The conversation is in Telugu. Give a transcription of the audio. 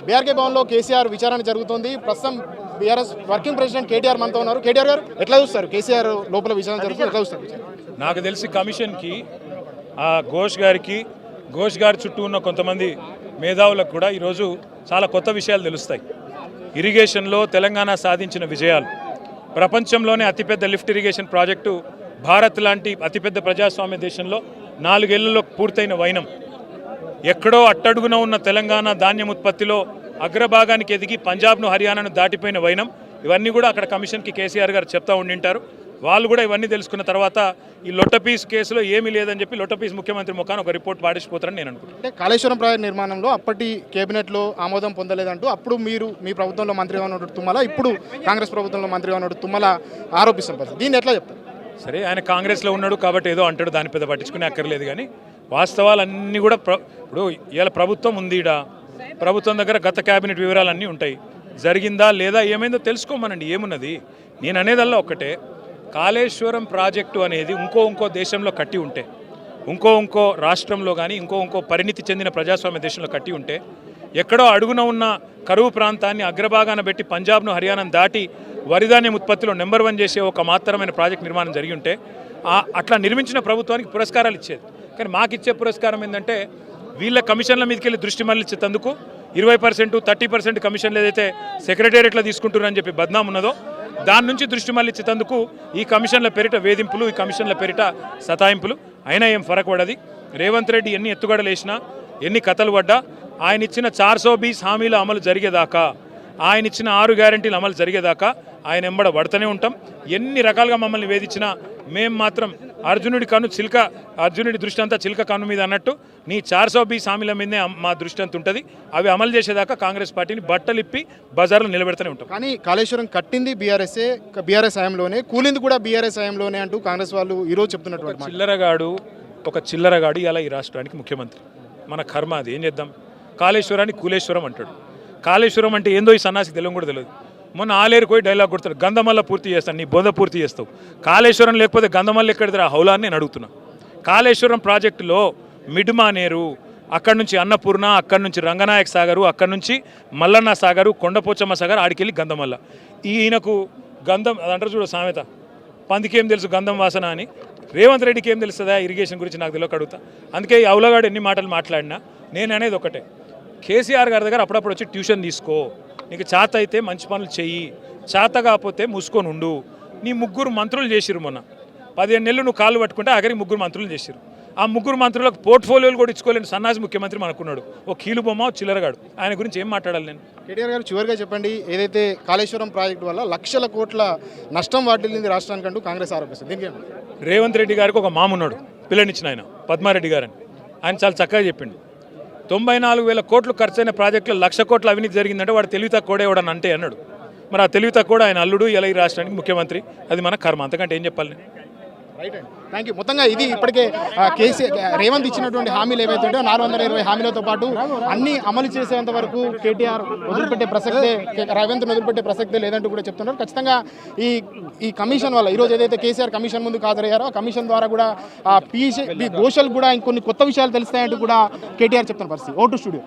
బీఆర్కే భవన్లో కేసీఆర్ విచారణ జరుగుతుంది. ప్రస్తుతం బీఆర్ఎస్ వర్కింగ్ ప్రెసిడెంట్ కేటీఆర్ మనతో ఉన్నారు. కేటీఆర్ గారు ఎట్లా చూస్తారు కేసీఆర్ లోపల విచారణ జరుగుతుంది, ఎట్లా చూస్తారు? నాకు తెలిసి కమిషన్కి ఘోష్ గారి చుట్టూ ఉన్న కొంతమంది మేధావులకు కూడా ఈరోజు చాలా కొత్త విషయాలు తెలుస్తాయి. ఇరిగేషన్లో తెలంగాణ సాధించిన విజయాలు, ప్రపంచంలోనే అతిపెద్ద లిఫ్ట్ ఇరిగేషన్ ప్రాజెక్టు భారత్ లాంటి అతిపెద్ద ప్రజాస్వామ్య దేశంలో 4 ఏళ్లలో పూర్తయిన వైనం, ఎక్కడో అట్టడుగున ఉన్న తెలంగాణ ధాన్యం ఉత్పత్తిలో అగ్రభాగానికి ఎదిగి పంజాబ్ను హర్యానాను దాటిపోయిన వైనం, ఇవన్నీ కూడా అక్కడ కమిషన్కి కేసీఆర్ గారు చెప్తా ఉండింటారు. వాళ్ళు కూడా ఇవన్నీ తెలుసుకున్న తర్వాత ఈ లొట్టపీస్ కేసులో ఏమీ లేదని చెప్పి లొట్టపీస్ ముఖ్యమంత్రి ముఖాన్ని ఒక రిపోర్ట్ పాటించిపోతారని నేను అనుకుంటున్నాను. అంటే కాళేశ్వరం ప్రాజెక్టు నిర్మాణంలో అప్పటి కేబినెట్లో ఆమోదం పొందలేదంటూ అప్పుడు మీరు మీ ప్రభుత్వంలో మంత్రిగా ఉన్నట్టు తుమ్మల, ఇప్పుడు కాంగ్రెస్ ప్రభుత్వంలో మంత్రిగా ఉన్నట్టు తుమ్మల ఆరోపిస్తున్న పరిస్థితి, దీన్ని ఎట్లా చెప్తారు? సరే, ఆయన కాంగ్రెస్లో ఉన్నాడు కాబట్టి ఏదో అంటాడు, దాని పెద్ద పట్టించుకునే అక్కర్లేదు. కానీ వాస్తవాలన్నీ కూడా ఇప్పుడు ఇవాళ ప్రభుత్వం ఉంది, ప్రభుత్వం దగ్గర గత క్యాబినెట్ వివరాలన్నీ ఉంటాయి. జరిగిందా లేదా ఏమైందో తెలుసుకోమనండి, ఏమున్నది. నేను అనేదల్లా ఒక్కటే, కాళేశ్వరం ప్రాజెక్టు అనేది ఇంకో దేశంలో కట్టి ఉంటే, ఇంకో రాష్ట్రంలో కానీ ఇంకో పరిణితి చెందిన ప్రజాస్వామ్య దేశంలో కట్టి ఉంటే, ఎక్కడో అడుగున ఉన్న కరువు ప్రాంతాన్ని అగ్రభాగాన పెట్టి పంజాబ్ను హర్యానాను దాటి వరిధాన్యం ఉత్పత్తిలో నెంబర్ 1 చేసే ఒక మాత్రమైన ప్రాజెక్ట్ నిర్మాణం జరిగి ఉంటే అట్లా నిర్మించిన ప్రభుత్వానికి పురస్కారాలు ఇచ్చేది. కానీ మాకు ఇచ్చే పురస్కారం ఏంటంటే వీళ్ళ కమిషన్ల మీదకి వెళ్ళి దృష్టి మళ్ళించేందుకు 20%, 30% కమిషన్లు ఏదైతే సెక్రటేరియట్లో తీసుకుంటున్నారని చెప్పి బద్నాం ఉన్నదో దాని నుంచి దృష్టి మళ్ళించేందుకు ఈ కమిషన్ల పేరిట వేధింపులు, ఈ కమిషన్ల పేరిట సతాయింపులు. అయినా ఏం ఫరక్ పడది. రేవంత్ రెడ్డి ఎన్ని ఎత్తుగడలు వేసినా, ఎన్ని కథలు పడ్డా, ఆయన ఇచ్చిన 420 హామీల అమలు జరిగేదాకా, ఆయన ఇచ్చిన 6 గ్యారెంటీలు అమలు జరిగేదాకా ఆయన ఎంబడ పడుతూనే ఉంటాం. ఎన్ని రకాలుగా మమ్మల్ని వేధించినా మేము మాత్రం అర్జునుడి దృష్టి అంతా చిలుక కన్ను మీద అన్నట్టు నీ 420 హామీల మీదనే మా దృష్టి అంత ఉంటుంది. అవి అమలు చేసేదాకా కాంగ్రెస్ పార్టీని బట్టలిప్పి బజార్లో నిలబెడుతూనే ఉంటాం. కానీ కాళేశ్వరం కట్టింది బీఆర్ఎస్ హయాంలోనే, కూలింది కూడా బీఆర్ఎస్ హయాంలోనే అంటూ కాంగ్రెస్ వాళ్ళు ఈరోజు చెప్తున్నటువంటి ఒక చిల్లరగాడు ఇలా ఈ రాష్ట్రానికి ముఖ్యమంత్రి. మన కర్మ అది, ఏం చేద్దాం. కాళేశ్వరాన్ని కూలేశ్వరం అంటాడు. కాళేశ్వరం అంటే ఏందో ఈ సన్నాసికి తెలియదు కూడా తెలియదు. మొన్న ఆలేరు పోయి డైలాగ్ కొడతాడు, గంధమల్ల పూర్తి చేస్తాను, నీ బొంద పూర్తి చేస్తావు. కాళేశ్వరం లేకపోతే గంధమల్ల ఎక్కడిదిరా హౌలా అని నేను అడుగుతున్నా. కాళేశ్వరం ప్రాజెక్టులో మిడ్మానేరు, అక్కడి నుంచి అన్నపూర్ణ, అక్కడి నుంచి రంగనాయక సాగరు, అక్కడి నుంచి మల్లన్న సాగరు, కొండపోచమ్మ సాగర్, ఆడికెళ్ళి గంధమల్ల. ఈయనకు గంధం అదంటారు చూడ సామెత, పందికేం తెలుసు గంధం వాసన అని. రేవంత్ రెడ్డికి ఏం తెలుస్తుందా ఇరిగేషన్ గురించి నాకు తెలియక అడుగుతా. అందుకే ఈ అవులగాడు ఎన్ని మాటలు మాట్లాడినా నేను అనేది ఒకటే, కేసీఆర్ గారి దగ్గర అప్పుడప్పుడు వచ్చి ట్యూషన్ తీసుకో, నీకు చేత అయితే మంచి పనులు చెయ్యి, చేత కాకపోతే మూసుకొని ఉండు. నీ 3 మంత్రులు చేసిరు మొన్న 15 నెలలు నువ్వు కాళ్ళు పట్టుకుంటే ఆఖరికి 3 మంత్రులు చేసిరు. ఆ 3 మంత్రులకు పోర్ట్ఫోలియోలు కూడా ఇచ్చుకోలేని సన్నాసి ముఖ్యమంత్రి మనకున్నాడు. ఓ కీలు బొమ్మ చిల్లరగాడు. ఆయన గురించి ఏం మాట్లాడాలి నేను? కేటీఆర్ గారు చివరిగా చెప్పండి, ఏదైతే కాళేశ్వరం ప్రాజెక్టు వల్ల లక్షల కోట్ల నష్టం వాటిల్లింది రాష్ట్రానికంటూ కాంగ్రెస్ ఆరోపిస్తుంది, దీనికి రేవంత్ రెడ్డి గారికి ఒక మామున్నాడు, పిల్లనిచ్చిన ఆయన పద్మారెడ్డి గారని. ఆయన చాలా చక్కగా చెప్పిండు, 94,000 కోట్లు ఖర్చైన ప్రాజెక్టులో 1,00,000 కోట్ల అవినీతి జరిగిందంటే వాడు తెలివి తక్కువడే వాడని అంటే అన్నాడు. మరి ఆ తెలివి తక్కువ ఆయన అల్లుడు ఇలా ఈ రాష్ట్రానికి ముఖ్యమంత్రి, అది మన కర్మ, అంతకంటే ఏం చెప్పాలి నేను? రైట్ అండి, థ్యాంక్ యూ. మొత్తంగా ఇది ఇప్పటికే రేవంత్ ఇచ్చినటువంటి హామీలు ఏవైతే ఉంటాయో 420 హామీలతో పాటు అన్ని అమలు చేసేంత వరకు కేటీఆర్ రేవంత్ను వదిలిపెట్టే ప్రసక్తే లేదంటూ కూడా చెప్తున్నారు. ఖచ్చితంగా ఈ కమిషన్ వల్ల ఈరోజు ఏదైతే కేసీఆర్ కమిషన్ ముందు హాజరయ్యారో ఆ కమిషన్ ద్వారా కూడా ఘోషల్ కూడా ఇంకొన్ని కొత్త విషయాలు తెలుస్తాయంటూ కూడా కేటీఆర్ చెప్తున్న పరిస్థితి. Vote studio.